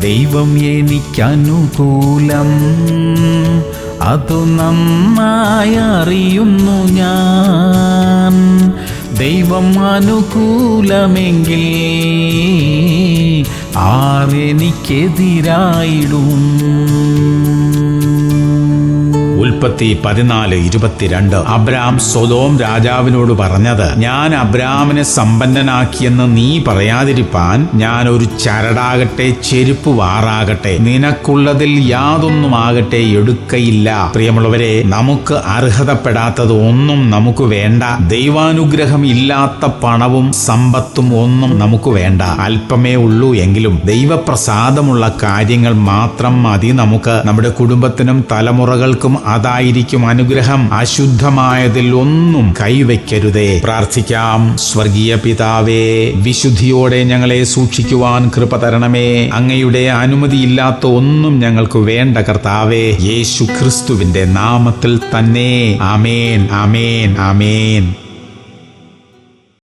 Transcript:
ദൈവം എനിക്കനുകൂലം, അതു നന്നായി അറിയുന്നു ഞാൻ. ദൈവം അനുകൂലമെങ്കിൽ ആരെനിക്കെതിരായിടും? ഉൽപ്പത്തി 14:22. അബ്രാം സൊദോം രാജാവിനോട് പറഞ്ഞത്, ഞാൻ അബ്രാമിനെ സമ്പന്നനാക്കിയെന്ന് നീ പറയാതിരിപ്പാൻ ഞാൻ ഒരു ചരടാകട്ടെ ചെരുപ്പ് വാറാകട്ടെ നിനക്കുള്ളതിൽ യാതൊന്നുമാകട്ടെ എടുക്കയില്ല. പ്രിയമുള്ളവരെ, നമുക്ക് അർഹതപ്പെടാത്തത് ഒന്നും നമുക്ക് വേണ്ട. ദൈവാനുഗ്രഹം ഇല്ലാത്ത പണവും സമ്പത്തും ഒന്നും നമുക്ക് വേണ്ട. അല്പമേ ഉള്ളൂ എങ്കിലും ദൈവപ്രസാദമുള്ള കാര്യങ്ങൾ മാത്രം മതി നമുക്ക്. നമ്മുടെ കുടുംബത്തിനും തലമുറകൾക്കും അതായിരിക്കും അനുഗ്രഹം. അശുദ്ധമായതിൽ ഒന്നും കൈവയ്ക്കരുതേ. പ്രാർത്ഥിക്കാം. സ്വർഗീയ പിതാവേ, വിശുദ്ധിയോടെ ഞങ്ങളെ സൂക്ഷിക്കുവാൻ കൃപ തരണമേ. അങ്ങയുടെ അനുമതിയില്ലാത്ത ഒന്നും ഞങ്ങൾക്ക് വേണ്ട കർത്താവേ. യേശു ക്രിസ്തുവിന്റെ നാമത്തിൽ തന്നെ. ആമേൻ, ആമേൻ, ആമേൻ.